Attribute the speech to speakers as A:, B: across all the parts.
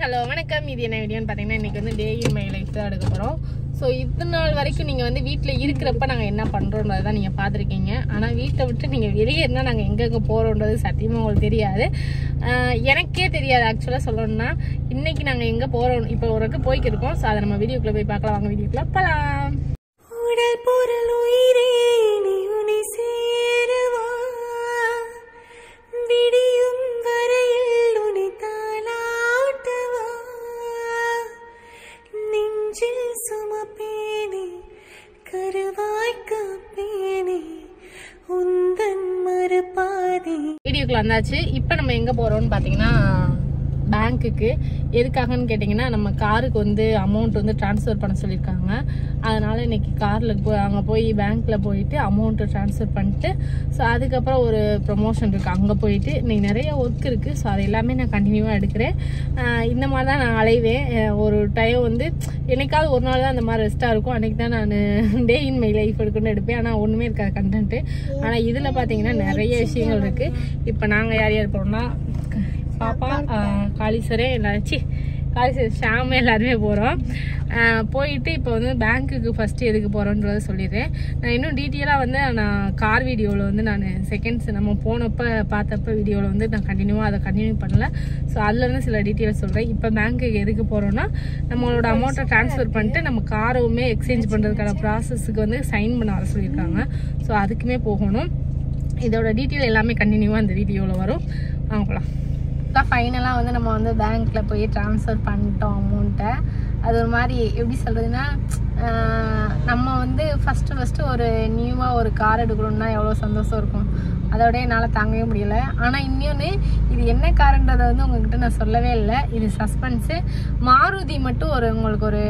A: Hello வணக்கம். இது என்ன வீடியோன்னு பார்த்தீங்கன்னா இன்றைக்கி வந்து டே இன் மை லைஃப் தான் எடுக்க போகிறோம். ஸோ இத்தனை நாள் வரைக்கும் நீங்கள் வந்து வீட்டில் இருக்கிறப்ப நாங்கள் என்ன பண்ணுறோன்றது தான் நீங்கள் பார்த்துருக்கீங்க. ஆனால் வீட்டை விட்டு நீங்கள் வெளியே இருந்தால் நாங்கள் எங்கெங்கே போகிறோன்றது சத்தியமாக உங்களுக்கு தெரியாது. எனக்கே தெரியாது ஆக்சுவலாக சொல்லணும்னா. இன்றைக்கி நாங்கள் எங்கே போகிறோம் இப்போ ஒரு போய்க்கிருக்கோம். ஸோ அதை நம்ம வீடியோக்குள்ளே போய் பார்க்கலாம். வாங்க வீடியோக்குள்ளே போகலாம். உடல் பொருள் உயிரே நீ உன்னை சேருவா விடியும் வரையில் உன்னை தாளாட்டுவா நெஞ்சில் சுமப்பேனே கருவாய் காப்பேனே உந்தன் மறுபாதி. வீடியோக்குள்ள வந்தாச்சு. இப்போ நம்ம எங்கே போகிறோம்னு பார்த்தீங்கன்னா பேங்க்குக்கு. எதுக்காகன்னு கேட்டிங்கன்னா நம்ம காருக்கு வந்து அமௌண்ட் வந்து ட்ரான்ஸ்ஃபர் பண்ண சொல்லியிருக்காங்க. அதனால் இன்றைக்கி காரில் அங்கே போய் பேங்க்கில் போயிட்டு அமௌண்ட்டு ட்ரான்ஸ்ஃபர் பண்ணிட்டு ஸோ அதுக்கப்புறம் ஒரு ப்ரொமோஷன் இருக்குது, அங்கே போயிட்டு இன்றைக்கி நிறைய ஒர்க் இருக்குது. ஸோ அது எல்லாமே நான் கண்டினியூவாக எடுக்கிறேன். இந்த மாதிரி தான் நான் அலைவேன். ஒரு டைம் வந்து என்னைக்காவது ஒரு நாள் தான் அந்த மாதிரி ரெஸ்ட்டாக இருக்கும். அன்றைக்கி தான் நான் டே இன் மை லைஃப் எடுக்கணும்னு எடுப்பேன். ஆனால் ஒன்றுமே இருக்காது கண்டென்ட்டு. ஆனால் இதில் பார்த்தீங்கன்னா நிறைய விஷயங்கள் இருக்குது. இப்போ நாங்கள் யார் யார் போகிறோம்னா பாப்பா, காளீஸ்வரன் எல்லாச்சும் காளீஸ்வரன் ஷாமு எல்லாருமே போகிறோம். போயிட்டு இப்போ வந்து பேங்க்குக்கு ஃபஸ்ட்டு எதுக்கு போகிறோன்றதை சொல்லிடுறேன். நான் இன்னும் டீட்டெயிலாக வந்து நான் கார் வீடியோவில் வந்து நான் செகண்ட்ஸ் நம்ம போனப்போ பார்த்தப்ப வீடியோவில் வந்து நான் அதை கண்டினியூ பண்ணல. ஸோ அதுலேருந்து சில டீட்டெயில்ஸ் சொல்கிறேன். இப்போ பேங்க்குக்கு எதுக்கு போகிறோன்னா நம்மளோட அமௌண்ட்டை ட்ரான்ஸ்ஃபர் பண்ணிட்டு நம்ம காரவுமே எக்ஸ்சேஞ்ச் பண்ணுறதுக்கான ப்ராசஸுக்கு வந்து சைன் பண்ண வர சொல்லியிருக்காங்க. ஸோ அதுக்குமே போகணும். இதோட டீட்டெயில் எல்லாமே கண்டினியூவாக இந்த வீடியோவில் வரும். வாங்க போகலாம். ஃபைனலாக வந்து நம்ம வந்து பேங்க்கில் போய் ட்ரான்ஸ்ஃபர் பண்ணிட்டோம் அமௌண்ட்டை. அது ஒரு மாதிரி எப்படி சொல்கிறதுன்னா, நம்ம வந்து ஃபஸ்ட்டு ஒரு நியூவாக ஒரு கார் எடுக்கணும்னா எவ்வளோ சந்தோஷம் இருக்கும். அதோட என்னால் தாங்கவே முடியலை. ஆனால் இன்னொன்று, இது என்ன காருன்றதை வந்து உங்கள்கிட்ட நான் சொல்லவே இல்லை. இது சஸ்பென்ஸு. மாருதி மட்டும் உங்களுக்கு ஒரு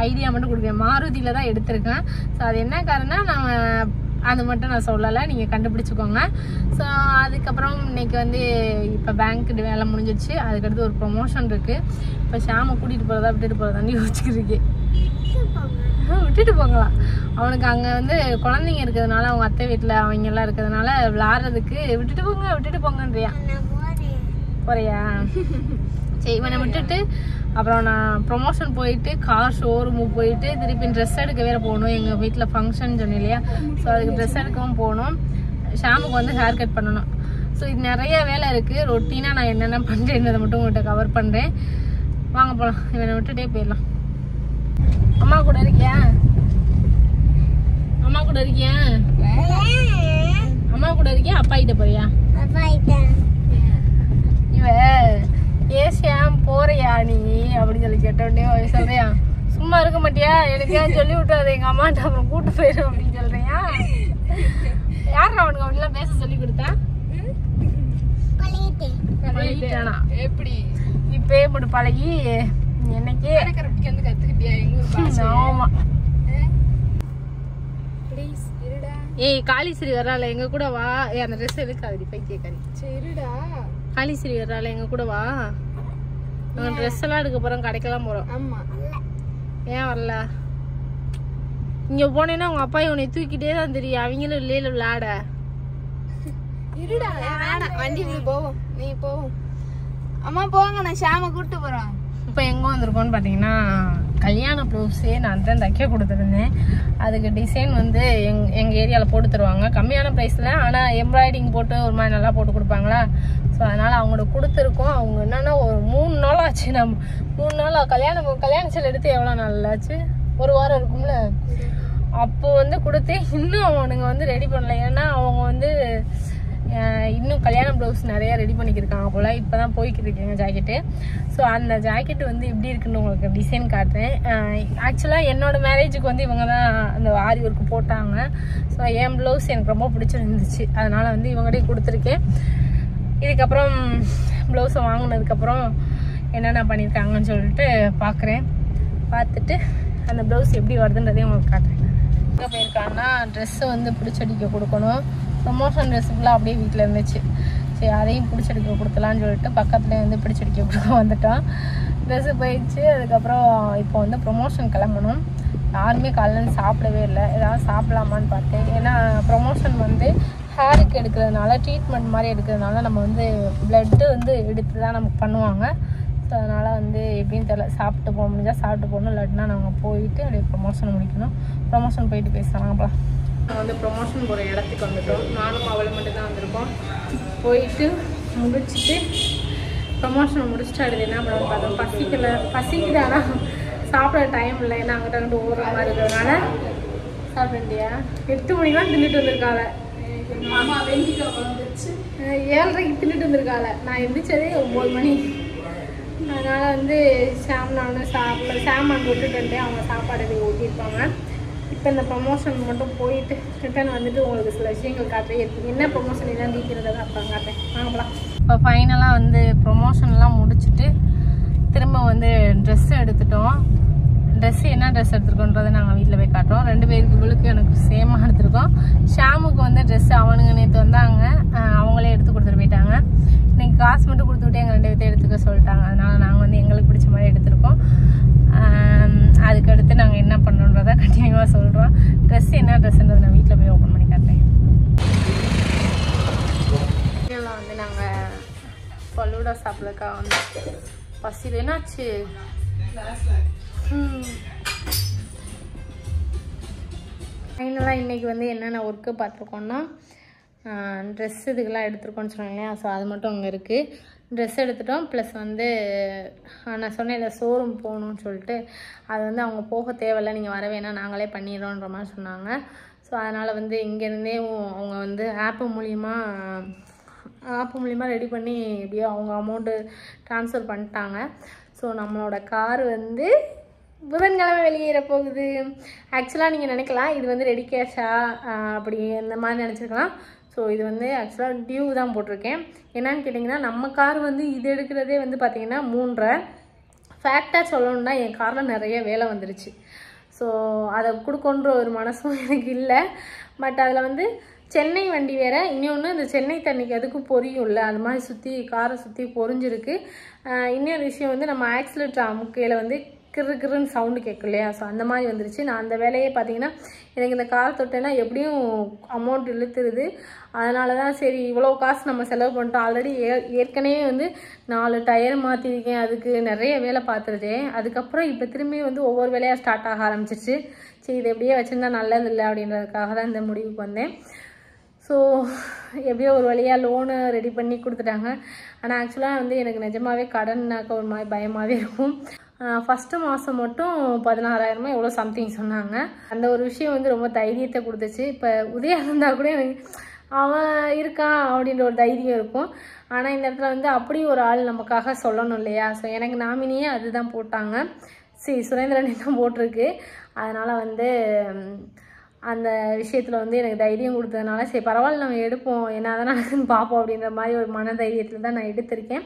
A: ஐடியா மட்டும் கொடுக்குறேன். மாருதியில் தான் எடுத்திருக்கேன். ஸோ அது என்ன காருன்னா நம்ம அது மட்டும் நான் சொல்லலை, நீங்கள் கண்டுபிடிச்சிக்கோங்க. ஸோ அதுக்கப்புறம் இன்றைக்கி வந்து இப்போ பேங்க்கு வேலை முடிஞ்சிடுச்சு. அதுக்கடுத்து ஒரு ப்ரொமோஷன் இருக்குது. இப்போ ஷாமை கூட்டிகிட்டு போகிறதா விட்டுட்டு போகிறதாண்டி யோசிச்சுக்கிருக்கு. விட்டுட்டு போகலாம். அவனுக்கு அங்கே வந்து குழந்தைங்க இருக்கிறதுனால அவங்க அத்தை வீட்டில் அவங்கெல்லாம் இருக்கிறதுனால விளாட்றதுக்கு விட்டுட்டு போங்கன்றியா? போறியா? சரி, இவனை விட்டுட்டு அப்புறம் நான் ப்ரொமோஷன் போயிட்டு கார் ஷோரூமுக்கு போயிட்டு திருப்பி ட்ரெஸ் எடுக்க வேறு போகணும். எங்கள் வீட்டில் ஃபங்க்ஷன் சொன்னேன் இல்லையா? ஸோ அதுக்கு ட்ரெஸ் எடுக்கவும் போகணும். ஷாமுக்கு வந்து ஹேர் கட் பண்ணணும். ஸோ இது நிறைய வேலை இருக்குது. ரொட்டீனாக நான் என்னென்ன பண்ணுறேன்றதை மட்டும் உங்கள்கிட்ட கவர் பண்ணுறேன். வாங்க போகலாம். இவனை விட்டுட்டே போயிடலாம். அம்மா கூட இருக்கியா? அம்மா கூட இருக்கியா? அப்பா கிட்ட போறியா? இவ ஏசியாம் போறியா நீ அப்படின்னு சொல்லி கேட்டோடனே சொல்றியா? சும்மா இருக்க மாட்டியா? எனக்கு ஏன் சொல்லி விட்டாது எங்க அம்மாட்ட அப்புறம் கூட்டு போயிடும் அப்படின்னு சொல்றியா? யார் அவனுக்கு அப்படிலாம் பேச சொல்லி கொடுத்தா? பழகிட்டானா? எப்படி இப்பே மட்டும் பழகி என்னைக்கே கத்துக்கிட்டியா? ஆமா. ஏய் காளீஸ்வரி வர்றாள் எங்க கூட வா. அந்த ட்ரெஸ் எதுக்காது பைத்தியக்காரி? சரிடா. காளீஸ்வரி வர்றாள் எங்க கூட வா. நாங்கள் ட்ரெஸ் எல்லாம் எடுக்க போறோம், கடைக்கெல்லாம் போறோம். ஆமா. ஏன் வரல? இங்க போனேன்னா உங்க அப்பா உன்னை தூக்கிட்டே தான் தெரியும். அவங்களும் இல்லையில விளையாட. இருடா வேணாம், வண்டி போவோம். நீ போவோம். அம்மா போங்க, நான் ஷாம கூப்பிட்டு போறோம். இப்போ எங்கே வந்திருக்கோன்னு பார்த்தீங்கன்னா கல்யாண ப்ளவுஸே நான் தான் தைக்க கொடுத்துருந்தேன். அதுக்கு டிசைன் வந்து எங்கள் ஏரியாவில் போட்டு தருவாங்க கம்மியான ப்ரைஸில். ஆனால் எம்ப்ராய்டிங் போட்டு ஒரு மாதிரி நல்லா போட்டு கொடுப்பாங்களா. ஸோ அதனால் அவங்களுக்கு கொடுத்துருக்கோம். அவங்க என்னென்னா ஒரு 3 நாள் ஆச்சு. நம்ம 3 நாள் கல்யாண செல் எடுத்து எவ்வளோ நாள் ஆச்சு? ஒரு வாரம் இருக்கும்ல. அப்போ வந்து கொடுத்து இன்னும் அவனுங்க வந்து ரெடி பண்ணல. ஏன்னா அவங்க வந்து இன்னும் கல்யாண ப்ளவுஸ் நிறையா ரெடி பண்ணிக்கிருக்காங்க போல். இப்போ தான் போய்கிட்டு இருக்கேங்க ஜாக்கெட்டு. ஸோ அந்த ஜாக்கெட்டு வந்து எப்படி இருக்குன்னு உங்களுக்கு டிசைன் காட்டுறேன். ஆக்சுவலாக என்னோடய மேரேஜுக்கு வந்து இவங்க தான் அந்த ஆரி ஒர்க்கு போட்டாங்க. ஸோ என் ப்ளவுஸ் எனக்கு ரொம்ப பிடிச்சிருந்துச்சு. அதனால் வந்து இவங்ககிட்டே கொடுத்துருக்கேன். இதுக்கப்புறம் ப்ளவுஸை வாங்கினதுக்கப்புறம் என்னென்ன பண்ணியிருக்காங்கன்னு சொல்லிட்டு பார்க்குறேன். பார்த்துட்டு அந்த ப்ளவுஸ் எப்படி வருதுன்றதையும் உங்களுக்கு காட்டுறேன். எங்கே போயிருக்காங்கன்னா ட்ரெஸ்ஸை வந்து பிடிச்சடிக்க கொடுக்கணும். ப்ரொமோஷன் ட்ரெஸ் ஃபுல்லாக அப்படியே வீட்டில் இருந்துச்சு. சரி அதையும் பிடிச்சடிக்க கொடுக்கலான்னு சொல்லிட்டு பக்கத்துலேயே வந்து பிடிச்சடிக்க கொடுக்க வந்துட்டோம். ட்ரெஸ்ஸு போயிடுச்சு. அதுக்கப்புறம் இப்போ வந்து ப்ரொமோஷன் கிளம்பணும். யாருமே காலையில் சாப்பிடவே இல்லை. ஏதாவது சாப்பிடலாமான்னு பார்த்தேன். ஏன்னா ப்ரொமோஷன் வந்து ஹேருக்கு எடுக்கிறதுனால ட்ரீட்மெண்ட் மாதிரி எடுக்கிறதுனால நம்ம வந்து பிளட்டு வந்து எடுத்து தான் நமக்கு பண்ணுவாங்க. ஸோ அதனால் வந்து எப்படின்னு தெரியல, சாப்பிட்டு போக முடிஞ்சால் சாப்பிட்டு போகணும், இல்லாட்டினா நாங்கள் போயிட்டு அப்படியே ப்ரொமோஷன் முடிக்கணும். ப்ரொமோஷன் போயிட்டு பேசலாம். அப்போ நாங்கள் வந்து ப்ரொமோஷன் போகிற இடத்துக்கு வந்துட்டோம். நானும் அவளை மட்டும்தான் வந்திருக்கோம். போயிட்டு முடிச்சுட்டு ப்ரொமோஷன் முடிச்சுட்டு அடுத்து என்ன பண்ணணும் பார்த்தோம். பசிக்குதானா சாப்பிட டைம் இல்லை, ஏன்னா அங்கிட்ட வந்து ஓடுற மாதிரி இருக்கிறதுனால. சாப்பிட்டியா? 8 மணிக்கெலாம் தின்னுட்டு வந்திருக்காள. 7:30க்கு தின்னுட்டு வந்திருக்காள. நான் எந்திரிச்சதே 9 மணி. அதனால் வந்து நானும் சாமான் விட்டுட்டு வந்துட்டு அவங்க சாப்பாடு ஊட்டியிருப்பாங்க. இப்போ இந்த ப்ரொமோஷன் மட்டும் போயிட்டு ரிட்டர்ன் வந்துட்டு உங்களுக்கு சில விஷயங்கள் காட்டுறேன். என்ன ப்ரொமோஷன் என்ன டீட்டெயில்ஸை தான் அப்புறம் காட்டுறேன். வாங்கலாம். இப்போ ஃபைனலாக வந்து ப்ரொமோஷன்லாம் முடிச்சுட்டு திரும்ப வந்து ட்ரெஸ் எடுத்துட்டோம். என்ன ட்ரெஸ் எடுத்துருக்கோன்றதை நாங்கள் வீட்டில் போய் காட்டுறோம். 2 பேருக்கு இவளுக்கு எனக்கு சேமாக எடுத்துருக்கோம். ஷாமுக்கு வந்து ட்ரெஸ்ஸு அவனுங்க நேற்று வந்தாங்க, அவங்களே எடுத்து கொடுத்துட்டு போயிட்டாங்க. இன்றைக்கி காசு மட்டும் கொடுத்துக்கிட்டே எங்கள் 2 பேர்த்தை எடுத்துக்க சொல்லிட்டாங்க. அதனால் நாங்கள் வந்து எங்களுக்கு பிடிச்ச மாதிரி எடுத்துருக்கோம். அதுக்கடுத்து நாங்கள் என்ன பண்ணுறோன்றதை கண்டினியூவாக சொல்கிறோம். என்ன ட்ரெஸ்ஸுன்றது நான் வீட்டில் போய் ஓப்பன் பண்ணி காட்டுறேன். இதெல்லாம் வந்து நாங்கள் பல்லூடா சாப்பிட்றதுக்காக வந்து பசியில் என்னாச்சு. ஃபைனலாக இன்றைக்கி வந்து என்னென்ன ஒர்க்கு பார்த்துருக்கோன்னா ட்ரெஸ் இதுக்கெல்லாம் எடுத்துருக்கோன்னு சொன்னாங்க இல்லையா. ஸோ அது மட்டும் அங்கே இருக்குது. ட்ரெஸ் எடுத்துட்டோம். ப்ளஸ் வந்து நான் சொன்னேன் இல்லை ஷோரூம் போகணுன்னு சொல்லிட்டு, அது வந்து அவங்க போக தேவையில்லை, நீங்கள் வர வேணாம், நாங்களே பண்ணிடுறோன்ற மாதிரி சொன்னாங்க. ஸோ அதனால் வந்து இங்கேருந்தே அவங்க வந்து ஆப்பு மூலிமா ரெடி பண்ணி எப்படியோ அவங்க அமௌண்ட்டு ட்ரான்ஸ்ஃபர் பண்ணிட்டாங்க. ஸோ நம்மளோட கார் வந்து புதன்கிழமை வெளியேற போகுது. ஆக்சுவலாக நீங்கள் நினைக்கலாம் இது வந்து ரெடி கேஷா அப்படி இந்த மாதிரி நினச்சிருக்கலாம். ஸோ இது வந்து ஆக்சுவலாக டியூ தான் போட்டிருக்கேன். என்னன்னு கேட்டிங்கன்னா, நம்ம கார் வந்து இது எடுக்கிறதே வந்து பார்த்திங்கன்னா 3.5. ஃபேக்டாக சொல்லணுன்னா என் காரில் நிறைய வேலை வந்துருச்சு. ஸோ அதை கொடுக்கணுன்ற ஒரு மனசும் எனக்கு இல்லை. பட் அதில் வந்து சென்னை வண்டி வேறு, இன்னொன்று இந்த சென்னை தண்ணிக்கு அதுக்கும் பொரியும் இல்லை, அது மாதிரி காரை சுற்றி பொரிஞ்சிருக்கு. இன்னொரு விஷயம் வந்து நம்ம ஆக்சிலேட்டர் அமுக்கையில் வந்து கிருன்னு சவுண்டு கேட்கும் இல்லையா. ஸோ அந்த மாதிரி வந்துருச்சு. நான் அந்த வேலையே பார்த்தீங்கன்னா எனக்கு இந்த கார் தொட்டேன்னா எப்படியும் அமௌண்ட் இழுத்துருது. அதனால தான் சரி இவ்வளோ காசு நம்ம செலவு பண்ணிட்டோம். ஆல்ரெடி ஏற்கனவே வந்து 4 டயர் மாற்றிருக்கேன், அதுக்கு நிறைய வேலை பார்த்துருதேன். அதுக்கப்புறம் இப்போ திரும்பி வந்து ஒவ்வொரு வேலையாக ஸ்டார்ட் ஆக ஆரம்பிச்சிச்சு. சரி இது எப்படியே வச்சுருந்தா நல்லது இல்லை அப்படின்றதுக்காக தான் இந்த முடிவுக்கு வந்தேன். ஸோ எப்படியோ ஒரு வழியாக லோனு ரெடி பண்ணி கொடுத்துட்டாங்க. ஆனால் ஆக்சுவலாக வந்து எனக்கு நிஜமாகவே கடன்னாக்க ஒரு மாதிரி பயமாகவே இருக்கும். ஃபஸ்ட்டு மாதம் மட்டும் 16,000 எவ்வளோ சம்திங் சொன்னாங்க. அந்த ஒரு விஷயம் வந்து ரொம்ப தைரியத்தை கொடுத்துச்சு. இப்போ உதயா இருந்தால் கூட எனக்கு அவன் இருக்கான் அப்படின்ற ஒரு தைரியம் இருக்கும். ஆனால் இந்த இடத்துல வந்து அப்படி ஒரு ஆள் நமக்காக சொல்லணும் இல்லையா. ஸோ எனக்கு நாமினியே அதுதான் போட்டாங்க. சுரேந்திரன் தான் போட்டிருக்கு. அதனால் வந்து அந்த விஷயத்தில் வந்து எனக்கு தைரியம் கொடுத்ததுனால சரி பரவாயில்ல நம்ம எடுப்போம், என்ன தான் நடக்குதுன்னு பார்ப்போம் அப்படின்ற மாதிரி ஒரு மன தைரியத்தில் தான் நான் எடுத்திருக்கேன்.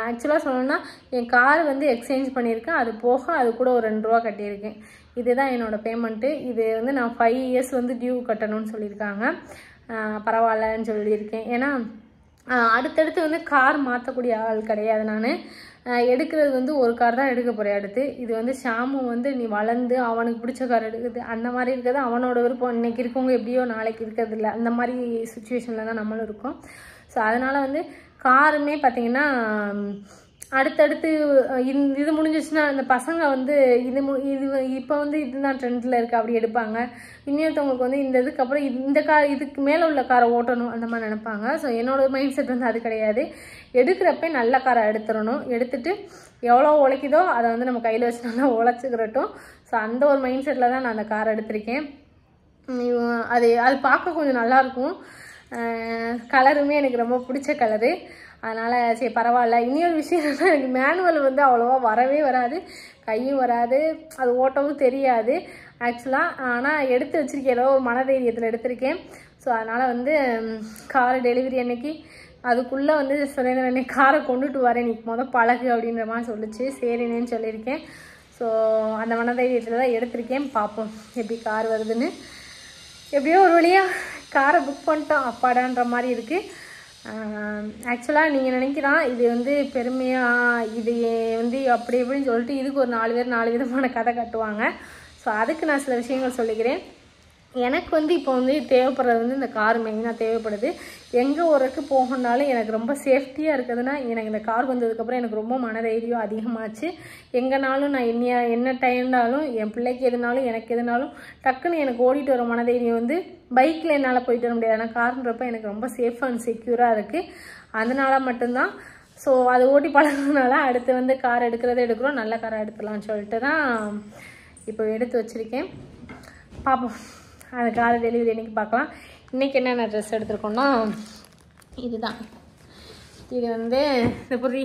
A: ஆக்சுவலாக சொல்லணும்னா என் கார் வந்து எக்ஸ்சேஞ்ச் பண்ணியிருக்கேன். அது போக அது கூட ஒரு 2 ரூபா கட்டியிருக்கேன். இதுதான் என்னோடய பேமெண்ட்டு. இது வந்து நான் 5 இயர்ஸ் வந்து டியூ கட்டணும்னு சொல்லியிருக்காங்க. பரவாயில்லன்னு சொல்லியிருக்கேன். ஏன்னா அடுத்தடுத்து வந்து கார் மாற்றக்கூடிய ஆள் கிடையாது. நான் எடுக்கிறது வந்து ஒரு கார் தான் எடுக்க போகிறேன் அடுத்து. இது வந்து ஷாமு வந்து நீ வளர்ந்து அவனுக்கு பிடிச்ச கார் எடுக்குது அந்த மாதிரி இருக்கிறது அவனோட விருப்பம். இன்றைக்கி இருக்கவங்க எப்படியோ நாளைக்கு இருக்கிறது இல்லை, அந்த மாதிரி சுச்சுவேஷனில் தான் நம்மளும் இருக்கோம். ஸோ அதனால் வந்து காருமே பார்த்திங்கன்னா அடுத்தடுத்து இது முடிஞ்சிச்சுன்னா இந்த பசங்க வந்து இது இப்போ வந்து இதுதான் ட்ரெண்டில் இருக்குது அப்படி எடுப்பாங்க. இன்னொருத்தவங்களுக்கு வந்து இந்த இதுக்கப்புறம் இந்த கார் இதுக்கு மேலே உள்ள காரை ஓட்டணும் அந்த மாதிரி நினைப்பாங்க. ஸோ என்னோடய மைண்ட் செட் வந்து அது கிடையாது. எடுக்கிறப்ப நல்ல காரை எடுத்துடணும். எடுத்துட்டு எவ்வளோ உழைக்குதோ அதை வந்து நம்ம கையில் வச்சு நல்லா உழைச்சிக்கிறட்டும். ஸோ அந்த ஒரு மைண்ட் செட்டில் தான் நான் அந்த காரை எடுத்திருக்கேன். அது பார்க்க கொஞ்சம் நல்லாயிருக்கும். கலருமே எனக்கு ரொம்ப பிடிச்ச கலரு. அதனால் சரி பரவாயில்ல. இன்னொரு விஷயம் என்னன்னா எனக்கு மேனுவல் வந்து அவ்வளோவா வரவே வராது, கையும் வராது, அது ஓட்டவும் தெரியாது ஆக்சுவலாக. ஆனால் எடுத்து வச்சுருக்கேன், ஏதோ ஒரு மனதைரியத்தில் எடுத்திருக்கேன். ஸோ அதனால் வந்து கார் டெலிவரி அன்னைக்கு அதுக்குள்ளே வந்து சுரேந்திரனே காரை கொண்டுட்டு வரேன், நீ பழகு அப்படின்ற மாதிரி சொல்லிச்சு. சரின்னு சொல்லியிருக்கேன். ஸோ அந்த மனதைரியத்தில் தான் எடுத்திருக்கேன். பார்ப்போம் எப்படி கார் வருதுன்னு. எப்படியோ ஒரு வழியாக காரை புக் பண்ணிட்டோம், அப்பாடான்ற மாதிரி இருக்குது. ஆக்சுவலாக நீங்கள் நினைக்கலாம் இது வந்து பெருமையாக இது வந்து அப்படி எப்படின்னு சொல்லிட்டு இதுக்கு ஒரு 4 பேர் 4 விதமான கதை கட்டுவாங்க. ஸோ அதுக்கு நான் சில விஷயங்கள் சொல்லிக்கிறேன். எனக்கு வந்து இப்போ வந்து தேவைப்படுறது வந்து இந்த கார் மெயினாக தேவைப்படுது. எங்கே ஊருக்கு போகணுன்னாலும் எனக்கு ரொம்ப சேஃப்டியாக இருக்குதுன்னா எனக்கு இந்த கார் வந்ததுக்கப்புறம் எனக்கு ரொம்ப மனதைரியம் அதிகமாச்சு. எங்கேனாலும் நான் என்ன டைம்னாலும் என் பிள்ளைக்கு எதுனாலும் எனக்கு எதுனாலும் டக்குன்னு எனக்கு ஓடிட்டு வர மனதைரியம் வந்து பைக்கில் என்னால் போயிட்டு வர முடியாது. ஆனால் கார்ன்றப்ப எனக்கு ரொம்ப சேஃப் அண்ட் செக்யூராக இருக்குது. அதனால மட்டும்தான். ஸோ அது ஓட்டி பழகிறதுனால அடுத்து வந்து கார் எடுக்கிறோம், நல்ல காரை எடுத்துடலான்னு சொல்லிட்டு தான் இப்போ எடுத்து வச்சுருக்கேன். பார்ப்போம் அந்த காரை டெலிவரி அன்றைக்கி பார்க்கலாம். இன்றைக்கி என்னென்ன ட்ரெஸ் எடுத்துருக்கோன்னா இதுதான். இது வந்து இந்த பொறி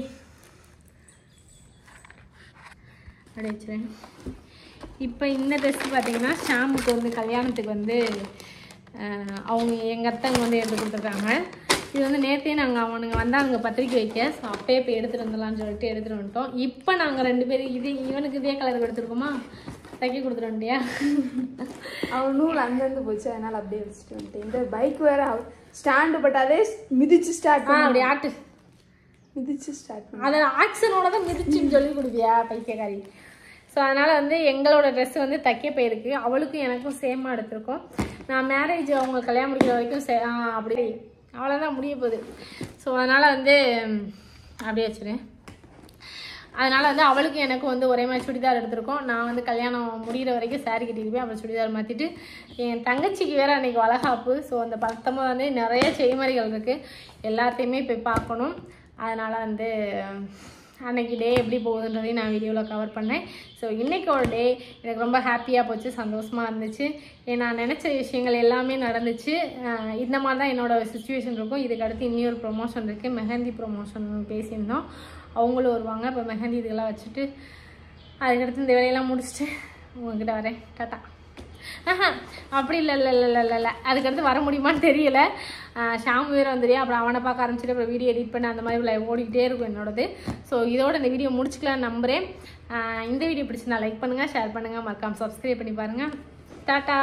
A: அப்படி வச்சுருவேன். இப்போ இந்த ட்ரெஸ் பார்த்திங்கன்னா ஷாம்புக்கு வந்து கல்யாணத்துக்கு வந்து அவங்க எங்கள் அத்தைங்க வந்து எடுத்து கொடுத்துருக்காங்க. இது வந்து நேற்றே நாங்கள் அவனுங்க வந்தாங்க பத்திரிக்கை வைக்க. ஸோ அப்பயே இப்போ எடுத்துகிட்டு வந்துடலான்னு சொல்லிட்டு எடுத்துகிட்டு வந்துட்டோம். இப்போ நாங்கள் 2 பேரும் இவனுக்கு இதே கலருக்கு எடுத்துருக்கோமா, தைக்க கொடுத்துருண்டியா?
B: அவன் நூல் அங்கேருந்து போச்சு, அதனால் அப்படியே வச்சுட்டு வந்துட்டேன். இந்த பைக் வேறு ஸ்டாண்டு பட் அதே மிதிச்சு ஸ்டார்ட்
A: அப்படி ஆட்டு
B: மிதிச்சு ஸ்டார்ட்
A: அதை ஆக்ஷனோட தான் மிதிச்சுன்னு சொல்லி கொடுப்பியா பைத்தியக்காரி. ஸோ அதனால் வந்து எங்களோட ட்ரெஸ் வந்து தைக்க போயிருக்கு. அவளுக்கும் எனக்கும் சேமாக எடுத்திருக்கோம். நான் மேரேஜ் அவங்க கல்யாணம் முடிக்கிற வரைக்கும் அப்படி அவ்வளோதான் முடிய போகுது. ஸோ அதனால் வந்து அப்படியே வச்சுருவேன். அதனால் வந்து அவளுக்கும் எனக்கும் வந்து ஒரே மாதிரி சுடிதார் எடுத்திருக்கோம். நான் வந்து கல்யாணம் முடிகிற வரைக்கும் சாரீ கட்டிருப்பேன். அப்புறம் சுடிதார் மாற்றிட்டு என் தங்கச்சிக்கு வேறு அன்றைக்கி வளகாப்பு. ஸோ அந்த பக்கமாக வந்து நிறைய செய்முறைகள் இருக்குது, எல்லாத்தையுமே போய் பார்க்கணும். அதனால் வந்து அன்றைக்கி டே எப்படி போகுதுன்றதையும் நான் வீடியோவில் கவர் பண்ணேன். ஸோ இன்றைக்கோட டே எனக்கு ரொம்ப ஹாப்பியாக போச்சு, சந்தோஷமாக இருந்துச்சு. நான் நினச்ச விஷயங்கள் எல்லாமே நடந்துச்சு. இந்த மாதிரி தான் என்னோடய சுச்சுவேஷன் இருக்கும். இதுக்கு அடுத்து இன்னொரு ப்ரொமோஷன் இருக்குது, மெஹந்தி ப்ரொமோஷன் பேசியிருந்தோம். அவங்களும் வருவாங்க. இப்போ மெஹந்தி இதெல்லாம் வச்சுட்டு அதுக்கடுத்து இந்த வேலையெல்லாம் முடிச்சுட்டு உங்ககிட்ட வரேன். டாட்டா. அப்படி இல்லை அதுக்கடுத்து வர முடியுமான்னு தெரியல. ஷாம்பு வேறு வந்துடுயா, அப்புறம் அவனை பார்க்க ஆரம்பிச்சுட்டு அப்புறம் வீடியோ எடிட் பண்ண அந்த மாதிரி லைவ் ஓடிக்கிட்டே இருக்கும் என்னோடது. ஸோ இதோட இந்த வீடியோ முடிச்சுக்கலான்னு நம்புகிறேன். இந்த வீடியோ பிடிச்சிருந்தா லைக் பண்ணுங்கள், ஷேர் பண்ணுங்கள், மறக்காமல் சப்ஸ்கிரைப் பண்ணி பாருங்கள். டாட்டா.